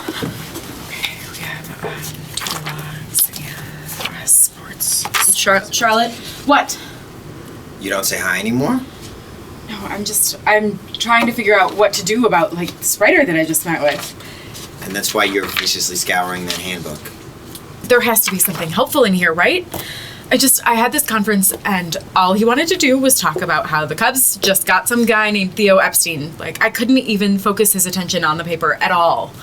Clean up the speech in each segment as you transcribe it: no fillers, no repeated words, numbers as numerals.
Okay, we have catalogs and sports. Charlotte? What? You don't say hi anymore? No, I'm trying to figure out what to do about, like, this writer that I just met with. And that's why you're viciously scouring that handbook. There has to be something helpful in here, right? I had this conference and all he wanted to do was talk about how the Cubs just got some guy named Theo Epstein. Like, I couldn't even focus his attention on the paper at all.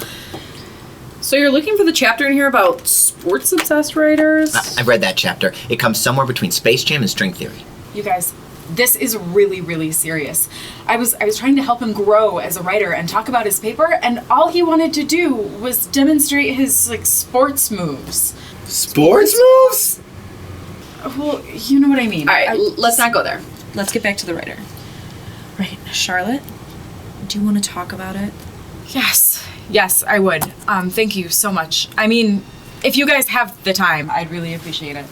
So you're looking for the chapter in here about sports-obsessed writers? I've read that chapter. It comes somewhere between Space Jam and string theory. You guys, this is really, really serious. I was trying to help him grow as a writer and talk about his paper, and all he wanted to do was demonstrate his, like, sports moves. Sports moves? Well, you know what I mean. All right, let's not go there. Let's get back to the writer. Right. Charlotte, do you want to talk about it? Yes, I would. Thank you so much. I mean, if you guys have the time, I'd really appreciate it.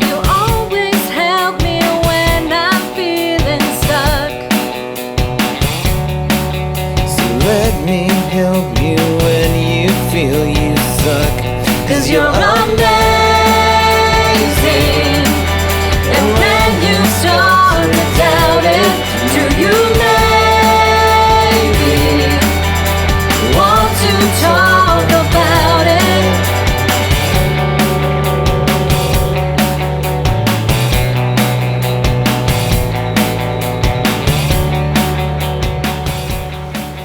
You always help me when I'm feeling stuck. So let me help you when you feel you suck. 'Cause you're amazing. And when you start to doubt it, do you maybe want to talk about it?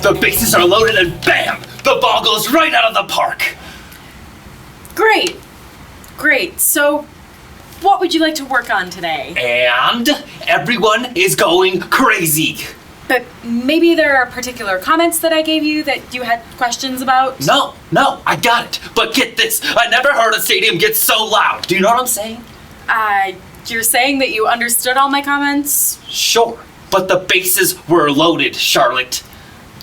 The bases are loaded and bam! The ball goes right out of the park! Great. So, what would you like to work on today? And everyone is going crazy! But maybe there are particular comments that I gave you that you had questions about? No, I got it. But get this, I never heard a stadium get so loud. Do you know what I'm saying? You're saying that you understood all my comments? Sure, but the bases were loaded, Charlotte.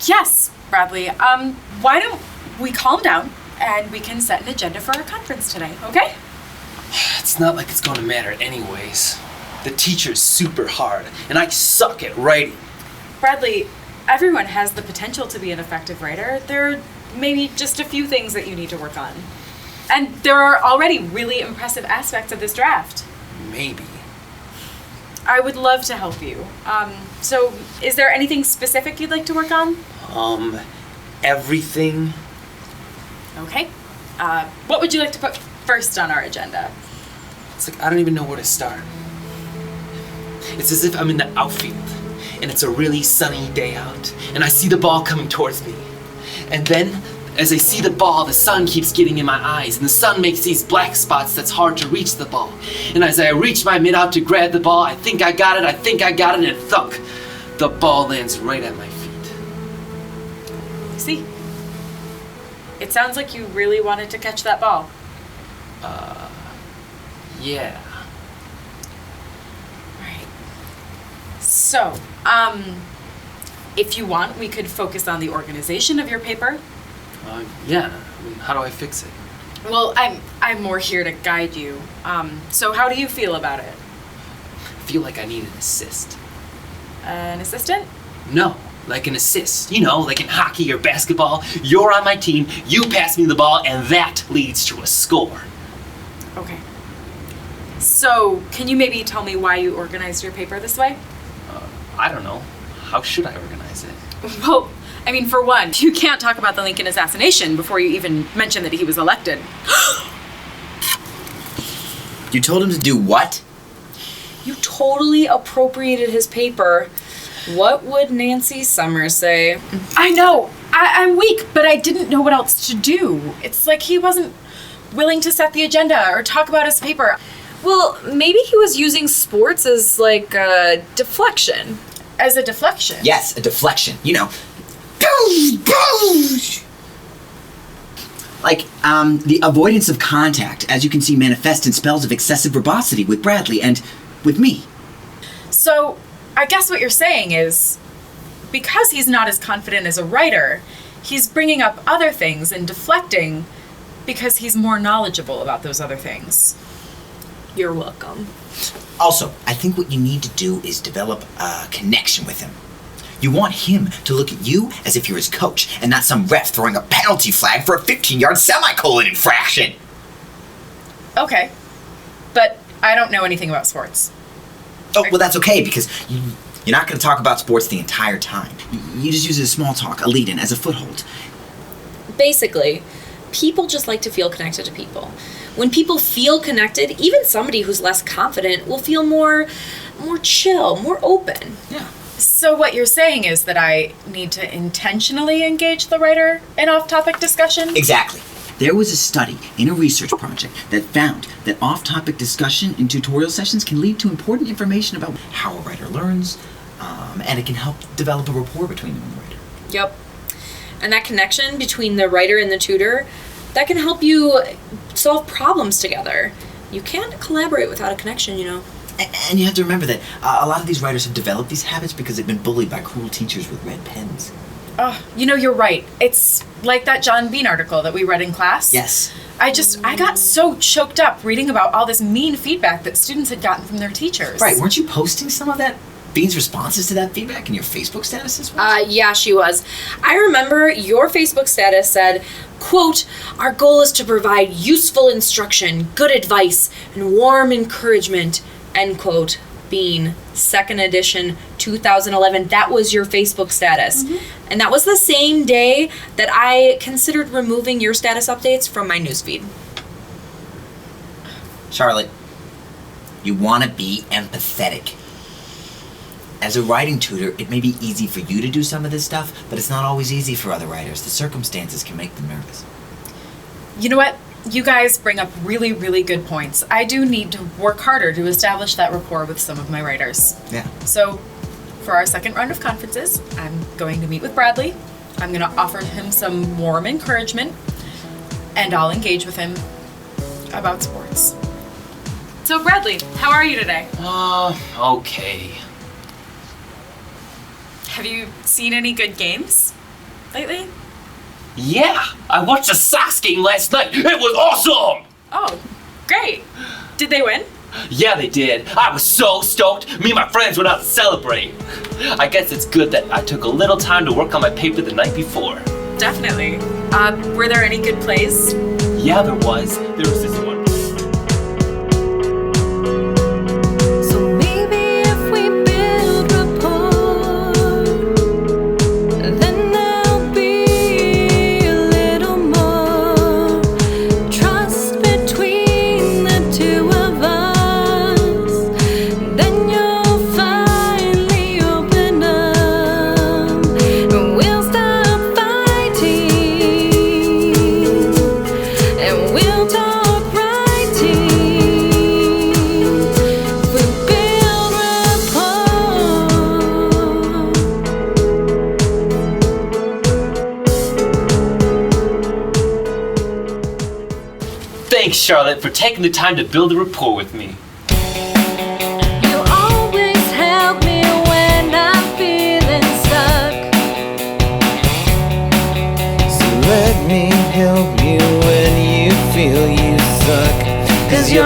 Yes, Bradley. Why don't we calm down and we can set an agenda for our conference today, okay? It's not like it's gonna matter anyways. The teacher's super hard, and I suck at writing. Bradley, everyone has the potential to be an effective writer. There are maybe just a few things that you need to work on. And there are already really impressive aspects of this draft. Maybe. I would love to help you. So is there anything specific you'd like to work on? Everything. Okay. What would you like to put first on our agenda? It's like I don't even know where to start. It's as if I'm in the outfield, and it's a really sunny day out, and I see the ball coming towards me. And then, as I see the ball, the sun keeps getting in my eyes, and the sun makes these black spots that's hard to reach the ball. And as I reach my mitt out to grab the ball, I think I got it, and thunk! The ball lands right at my feet. See? It sounds like you really wanted to catch that ball. Yeah. Right. So, if you want, we could focus on the organization of your paper. Yeah. I mean, how do I fix it? Well, I'm more here to guide you. So how do you feel about it? I feel like I need an assist. An assistant? No, like an assist. You know, like in hockey or basketball. You're on my team, you pass me the ball, and that leads to a score. Okay. So, can you maybe tell me why you organized your paper this way? I don't know. How should I organize it? Well, I mean, for one, you can't talk about the Lincoln assassination before you even mention that he was elected. You told him to do what? You totally appropriated his paper. What would Nancy Summers say? I know! I'm weak, but I didn't know what else to do. It's like he wasn't willing to set the agenda or talk about his paper. Well, maybe he was using sports as like a deflection. As a deflection? Yes, a deflection. You know. Like, the avoidance of contact, as you can see manifest in spells of excessive verbosity with Bradley and with me. So, I guess what you're saying is, because he's not as confident as a writer, he's bringing up other things and deflecting because he's more knowledgeable about those other things. You're welcome. Also, I think what you need to do is develop a connection with him. You want him to look at you as if you're his coach and not some ref throwing a penalty flag for a 15-yard semicolon infraction. Okay. But I don't know anything about sports. Oh, well, that's okay, because you're not going to talk about sports the entire time. You just use it as small talk, a lead-in, as a foothold. Basically, people just like to feel connected to people. When people feel connected, even somebody who's less confident will feel more chill, more open. Yeah. So what you're saying is that I need to intentionally engage the writer in off-topic discussion? Exactly. There was a study in a research project that found that off-topic discussion in tutorial sessions can lead to important information about how a writer learns, and it can help develop a rapport between them and the writer. Yep. And that connection between the writer and the tutor, that can help you solve problems together. You can't collaborate without a connection, you know. And you have to remember that a lot of these writers have developed these habits because they've been bullied by cruel teachers with red pens. Oh, you're right. It's like that John Bean article that we read in class. Yes. I got so choked up reading about all this mean feedback that students had gotten from their teachers. Right, weren't you posting some of that, Bean's responses to that feedback in your Facebook statuses? Yeah, she was. I remember your Facebook status said, quote, "Our goal is to provide useful instruction, good advice, and warm encouragement," end quote. Bean, 2nd edition, 2011. That was your Facebook status. Mm-hmm. And that was the same day that I considered removing your status updates from my newsfeed. Charlotte, you want to be empathetic. As a writing tutor, it may be easy for you to do some of this stuff, but it's not always easy for other writers. The circumstances can make them nervous. You know what? You guys bring up really, really good points. I do need to work harder to establish that rapport with some of my writers. Yeah. So, for our second round of conferences, I'm going to meet with Bradley. I'm going to offer him some warm encouragement, and I'll engage with him about sports. So, Bradley, how are you today? Okay. Have you seen any good games lately? Yeah, I watched the Sox game last night. It was awesome! Oh, great. Did they win? Yeah, they did. I was so stoked. Me and my friends went out to celebrate. I guess it's good that I took a little time to work on my paper the night before. Definitely. Were there any good plays? Yeah, there was. There was this one. So maybe if we build rapport, then there'll be a little more trust between the two of us. Then you'll finally open up, and we'll stop fighting, and we'll talk writing. We'll build rapport. Thanks, Charlotte, for taking the time to build a rapport with me. You always help me when I'm feeling stuck. So let me help you when you feel you suck. 'Cause you're